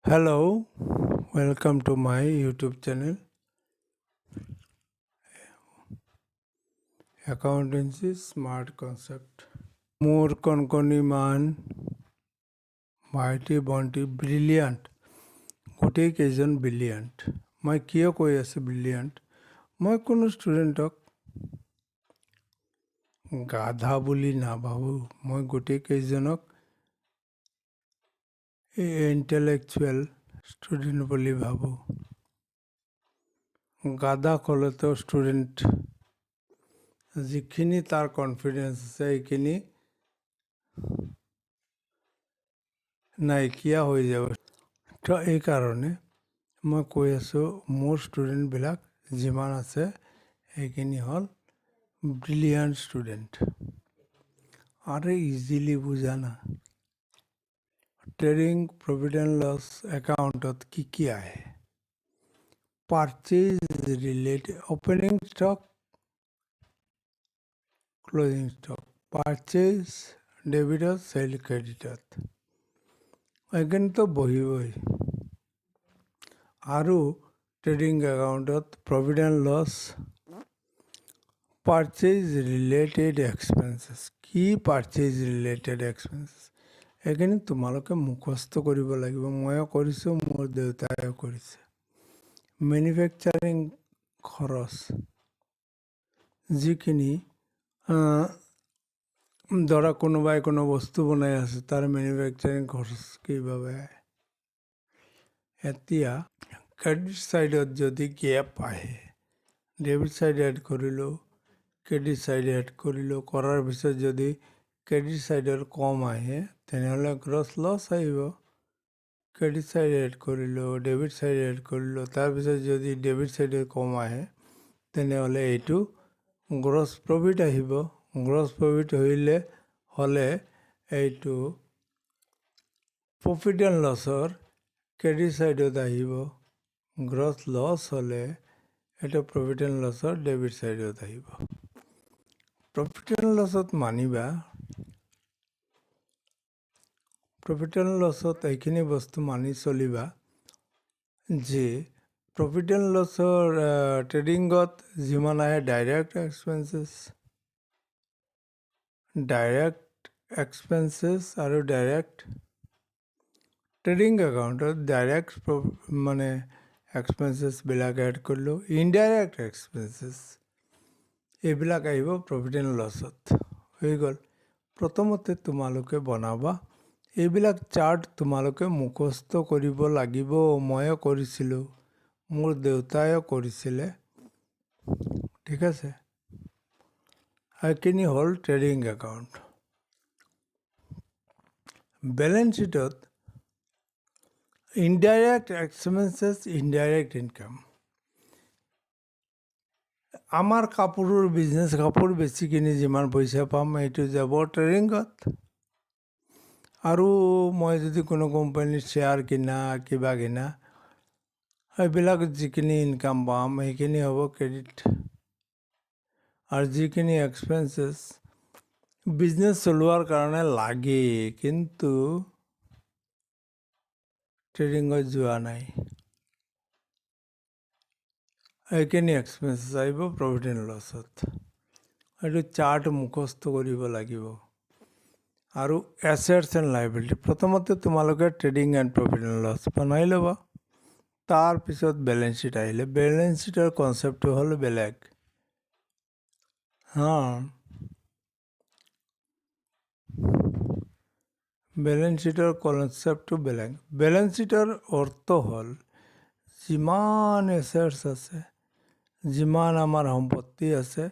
Hello, welcome to my YouTube channel, Accountancy Smart Concept. মোৰ কণকণি মান ভাইটি ভণ্টি ব্ৰিলিয়াণ্ট, গোটেইকেইজন ব্ৰিলিয়াণ্ট। মই কিয় কৈ আছোঁ ব্ৰিলিয়াণ্ট? মই কোনো ষ্টুডেণ্টক গাধা বুলি নাভাবোঁ। মই গোটেইকেইজনক ইণ্টেলেকচুৱেল ষ্টুডেণ্ট বুলি ভাবোঁ। গাধা হ'লেতো ষ্টুডেণ্ট যিখিনি তাৰ কনফিডেঞ্চ আছে সেইখিনি নাইকিয়া হৈ যাব। তো এইকাৰণে মই কৈ আছোঁ মোৰ ষ্টুডেণ্টবিলাক যিমান আছে সেইখিনি হ'ল ব্ৰিলিয়াণ্ট ষ্টুডেণ্ট। আৰু ইজিলি বুজা না। ট্ৰেডিং প্ৰফিট এণ্ড লছ একাউণ্টত কি আহে? Purchase related opening stock, closing stock, purchase ডেবিটত, চেল ক্ৰেডিটত, এইখিনিতো বহিবই। আৰু ট্ৰেডিং একাউণ্টত profit and loss, purchase related expenses. কি পাৰ্চেজ ৰিলেটেড এক্সপেঞ্চেছ? এইখিনি তোমালোকে মুখস্থ কৰিব লাগিব। ময়ো কৰিছোঁ, মোৰ দেউতাইও কৰিছে। মেনুফেকচাৰিং খৰচ, যিখিনি ধৰা কোনোবাই কোনো বস্তু বনাই আছে তাৰ মেনুফেকচাৰিং খৰচ কিভাৱে আহে। এতিয়া ক্ৰেডিট ছাইডত যদি গেপ আহে, ডেবিট ছাইড এড কৰিলোঁ, ক্ৰেডিট ছাইড এড কৰিলোঁ, কৰাৰ পিছত যদি ক্ৰেডিট ছাইডৰ কম আহে তেনেহ'লে গ্ৰছ লছ আহিব। ক্ৰেডিট ছাইড এড কৰিলোঁ, ডেবিট ছাইড এড কৰিলোঁ, তাৰপিছত যদি ডেবিট ছাইডৰ কম আহে তেনেহ'লে এইটো গ্ৰছ প্ৰফিট আহিব। গ্ৰছ প্ৰফিট হ'লে এইটো প্ৰফিট এণ্ড লছৰ ক্ৰেডিট ছাইডত আহিব। গ্ৰছ লছ হ'লে এইটো প্ৰফিট এণ্ড লছৰ ডেবিট ছাইডত আহিব। প্ৰফিট এণ্ড লছত মানিবা, প্ৰফিট এণ্ড লছত এইখিনি বস্তু মানি চলিবা যে প্ৰফিট এণ্ড লছৰ ট্ৰেডিঙত যিমান আহে ডাইৰেক্ট এক্সপেঞ্চেছ আৰু ডাইৰেক্ট ট্ৰেডিং একাউণ্টত ডাইৰেক্ট মানে এক্সপেঞ্চেছবিলাক এড কৰিলোঁ, ইনডাইৰেক্ট এক্সপেঞ্চেছ এইবিলাক আহিব প্ৰফিট এণ্ড লছত। হৈ গ'ল। প্ৰথমতে তোমালোকে বনাবা, এইবিলাক চাৰ্ট তোমালোকে মুখস্থ কৰিব লাগিব। ময়ো কৰিছিলোঁ, মোৰ দেউতাইও কৰিছিলে। ঠিক আছে। এইখিনি হ'ল ট্ৰেডিং একাউণ্ট। বেলেঞ্চ শ্বীটত ইনডাইৰেক্ট এক্সপেঞ্চেছ, ইনডাইৰেক্ট ইনকাম। আমাৰ কাপোৰৰ বিজনেছ, কাপোৰ বেছি কিনি যিমান পইচা পাম এইটো যাব ট্ৰেডিঙত। আৰু মই যদি কোনো কোম্পানীৰ শ্বেয়াৰ কিনা, কিবা কিনা, সেইবিলাক যিখিনি ইনকাম পাম সেইখিনি হ'ব ক্ৰেডিট। আৰু যিখিনি এক্সপেঞ্চেছ বিজনেছ চলোৱাৰ কাৰণে লাগে কিন্তু ট্ৰেডিঙত যোৱা নাই, এইখিনি এক্সপেঞ্চেছ আহিব প্ৰফিট এণ্ড লছত। এইটো চাৰ্ট মুখস্থ কৰিব লাগিব। আৰু এছেটছ এণ্ড লাইবিলিটি, প্ৰথমতে তোমালোকে trading and profit and loss বনাই ল'বা। তাৰপিছত বেলেঞ্চ শ্বীট আহিলে, বেলেঞ্চ শ্বীটৰ কনচেপ্টটো হ'ল বেলেগ। বেলেঞ্চ শ্বীটৰ কনচেপ্টটো বেলেগ। বেলেঞ্চ শ্বীটৰ অৰ্থ হ'ল যিমান এছেটছ আছে, যিমান আমাৰ সম্পত্তি আছে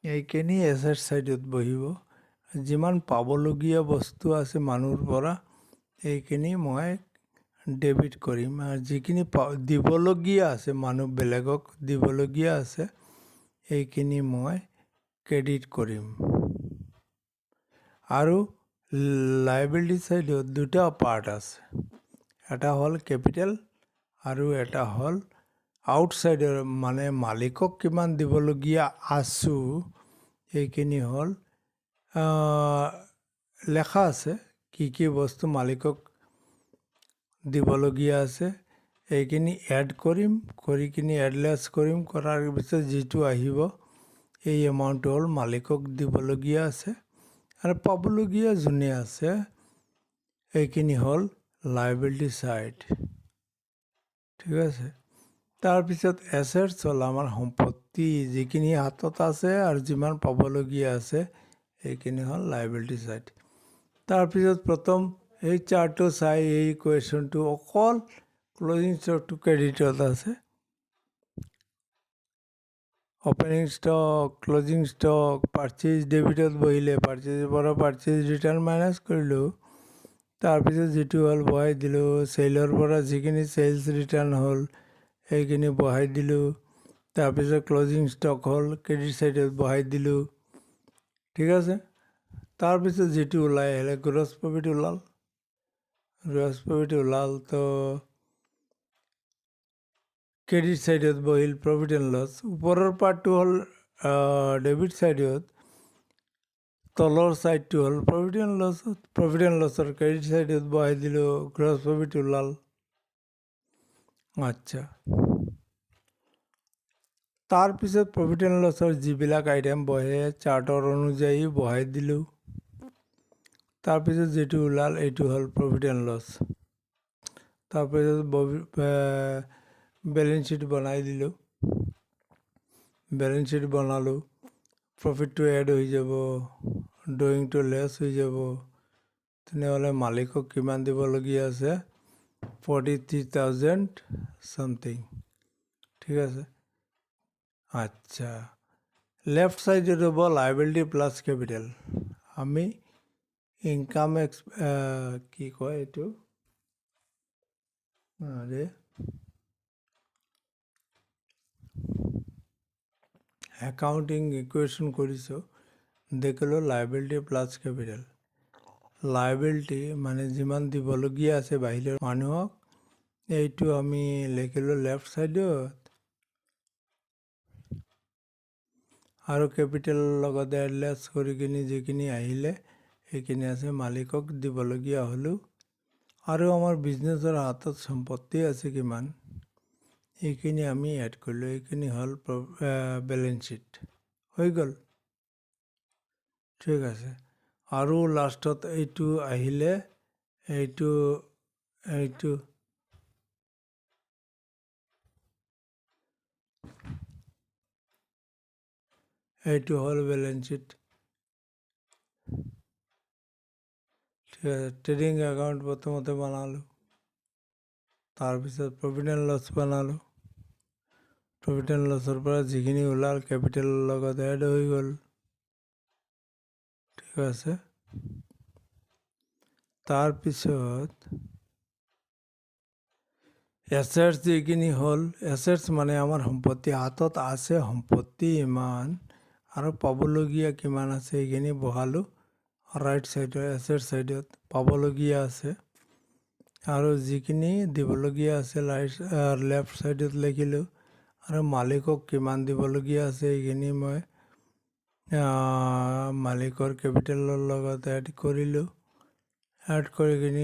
এইখিনি এছেট ছাইডত বহিব। যিমান পাবলগীয়া বস্তু আছে মানুহৰ পৰা এইখিনি মই ডেবিট কৰিম। আৰু যিখিনি দিবলগীয়া আছে, মানুহ বেলেগক দিবলগীয়া আছে এইখিনি মই ক্ৰেডিট কৰিম। আৰু লাইবিলিটি ছাইডত দুটা পাৰ্ট আছে, এটা হ'ল কেপিটেল আৰু এটা হ'ল আউটছাইডৰ, মানে মালিকক কিমান দিবলগীয়া আছোঁ এইখিনি হ'ল লেখা আছে। কি কি বস্তু মালিকক দিবলগীয়া আছে এইখিনি এড কৰিম কৰি কিনি এডলেছ কৰিম কৰাৰ পিছত যিটো আহিব এই এমাউণ্টটো হ'ল মালিকক দিবলগীয়া আছে আৰু পাবলগীয়া যোনে আছে এইখিনি হ'ল লাইবিলিটি ছাইড ঠিক আছে তাৰপিছত এছেটছ হ'ল আমাৰ সম্পত্তি যিখিনি হাতত আছে আৰু যিমান পাবলগীয়া আছে এইখিনি হ'ল লাইবিলিটি ছাইড তাৰপিছত প্ৰথম এই চাৰ্টটো চাই এই কুৱেশ্যনটো অকল ক্লজিং ষ্টকটো ক্ৰেডিটত আছে opening stock closing stock purchase ডেবিটত বহিলে পাৰ্চেজৰ পৰা পাৰ্চেজ ৰিটাৰ্ণ মাইনাছ কৰিলোঁ তাৰপিছত যিটো হ'ল বহাই দিলোঁ চেলৰ পৰা যিখিনি চেলছ ৰিটাৰ্ণ হ'ল সেইখিনি বহাই দিলোঁ তাৰপিছত ক্লজিং ষ্টক হ'ল ক্ৰেডিট ছাইডত বহাই দিলোঁ ঠিক আছে তাৰপিছত যিটো ওলাই আহিলে গ্ৰছ প্ৰফিট ওলাল তো ক্ৰেডিট ছাইডত বহিল প্ৰফিট এণ্ড লছ ওপৰৰ পাৰ্টটো হ'ল ডেবিট ছাইডত তলৰ ছাইডটো হ'ল প্ৰফিট এণ্ড লছৰ ক্ৰেডিট ছাইডত বহাই দিলোঁ গ্ৰছ প্ৰফিট ওলাল আচ্ছা তাৰপিছত প্ৰফিট এণ্ড লছৰ যিবিলাক আইটেম বহে চাৰ্টৰ অনুযায়ী বহাই দিলোঁ তাৰপিছত যিটো ওলাল এইটো হ'ল প্ৰফিট এণ্ড লছ তাৰপিছত বেলেঞ্চ শ্বীট বনাই দিলোঁ বেলেঞ্চ শ্বীট বনালোঁ প্ৰফিটটো এড হৈ যাব ড্ৰয়িংটো লেছ হৈ যাব তেনেহ'লে মালিকক কিমান দিবলগীয়া আছে 43,000 সামথিং ঠিক আছে আচ্ছা লেফট সাইডে হ'ব লাইবিলিটি প্লাছ কেপিটেল আমি ইনকাম কি কয় এইটো একাউণ্টিং ইকুৱেশ্যন কৰিছোঁ দেখিলোঁ লাইবিলিটি প্লাছ কেপিটেল লাইবিলিটি মানে যিমান দিবলগীয়া আছে বাহিৰৰ মানুহক এইটো আমি লিখিলোঁ লেফ্ট ছাইডত আৰু কেপিটেলৰ লগত এডলেছ কৰি কিনি যিখিনি আহিলে সেইখিনি আছে মালিকক দিবলগীয়া হ'লেও আৰু আমাৰ বিজনেছৰ হাতত সম্পত্তি আছে কিমান এইখিনি আমি এড কৰিলোঁ এইখিনি হ'ল বেলেঞ্চ শ্বীট হৈ গ'ল ঠিক আছে আৰু লাষ্টত এইটো আহিলে এইটো হ'ল বেলেঞ্চ শ্বীট ঠিক আছে ট্ৰেডিং একাউণ্ট প্ৰথমতে বনালোঁ তাৰপিছত প্ৰফিট এণ্ড লছ বনালোঁ প্ৰফিট এণ্ড লছৰ পৰা যিখিনি ওলাল কেপিটেলৰ লগত এড হৈ গ'ল ঠিক আছে তাৰপিছত এছেটছ যিখিনি হ'ল এছেটছ মানে আমাৰ সম্পত্তি হাতত আছে সম্পত্তি ইমান আৰু পাবলগীয়া কিমান আছে এইখিনি বহালোঁ ৰাইট ছাইডত এছেট ছাইডত পাবলগীয়া আছে আৰু যিখিনি দিবলগীয়া আছে লেফ্ট ছাইডত লিখিলোঁ আৰু মালিকক কিমান দিবলগীয়া আছে এইখিনি মই মালিকৰ কেপিটেলৰ লগত এড কৰিলোঁ এড কৰি কিনি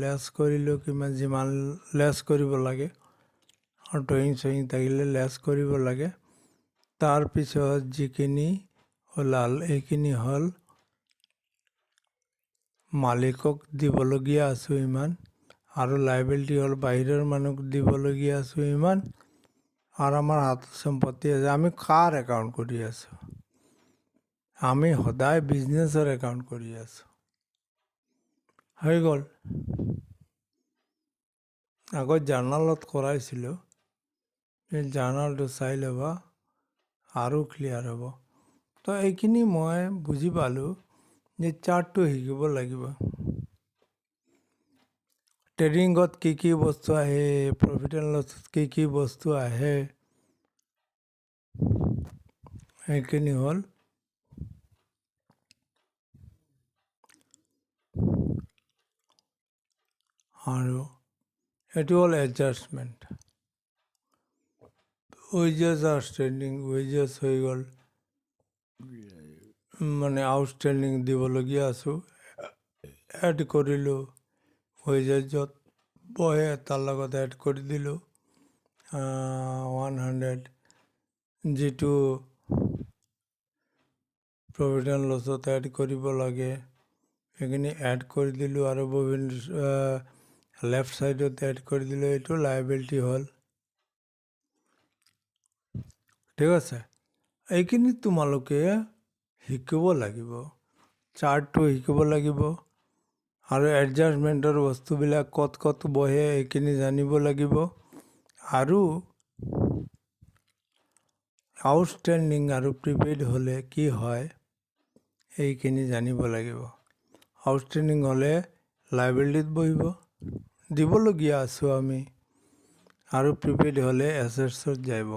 লেছ কৰিলোঁ যিমান লেছ কৰিব লাগে আৰু ড্ৰয়িং চয়িং থাকিলে লেছ কৰিব লাগে তাৰপিছত যিখিনি ওলাল এইখিনি হ'ল মালিকক দিবলগীয়া আছোঁ ইমান আৰু লাইবিলিটি হ'ল বাহিৰৰ মানুহক দিবলগীয়া আছোঁ ইমান আৰু আমাৰ হাতত সম্পত্তি আছে আমি কাৰ একাউণ্ট কৰি আছোঁ আমি সদায় বিজনেছৰ একাউণ্ট কৰি আছোঁ হৈ গ'ল আগত জাৰ্নালত কৰাইছিলোঁ এই জাৰ্নালটো চাই ল'বা আৰু ক্লিয়াৰ হ'ব তো এইখিনি মই বুজি পালোঁ যে চাৰ্টটো শিকিব লাগিব ট্ৰেডিঙত কি বস্তু আহে প্ৰফিট এণ্ড লছত কি বস্তু আহে এইখিনি হ'ল আৰু এইটো হ'ল এডজাষ্টমেণ্ট ৱেজেছ আউটষ্টেণ্ডিং ৱেজেছ হৈ গ'ল মানে আউটষ্টেণ্ডিং দিবলগীয়া আছোঁ এড কৰিলোঁ ৱেজেছত বহে তাৰ লগত এড কৰি দিলোঁ 100 যিটো প্ৰফিট এণ্ড লছত এড কৰিব লাগে সেইখিনি এড কৰি দিলোঁ আৰু ববিন লেফ্ট ছাইডত এড কৰি দিলোঁ এইটো লাইবিলিটি হ'ল ঠিক আছে এইখিনি তোমালোকে শিকিব লাগিব চাৰ্টটো শিকিব লাগিব আৰু এডজাষ্টমেণ্টৰ বস্তুবিলাক ক'ত ক'ত বহে এইখিনি জানিব লাগিব আৰু আউটষ্টেণ্ডিং আৰু প্ৰিপেইড হ'লে কি হয় এইখিনি জানিব লাগিব আউটষ্টেণ্ডিং হ'লে লাইবিলিটিত বহিব দিবলগীয়া আছোঁ আমি আৰু প্ৰিপেইড হ'লে এছেটছত যাব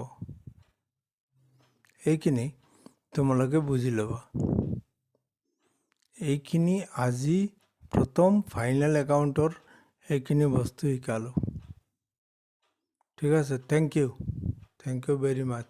এইখিনি তোমালোকে বুজি ল'বা এইখিনি আজি প্ৰথম ফাইনেল একাউণ্টৰ এইখিনি বস্তু শিকালোঁ ঠিক আছে থেংক ইউ ভেৰি মাছ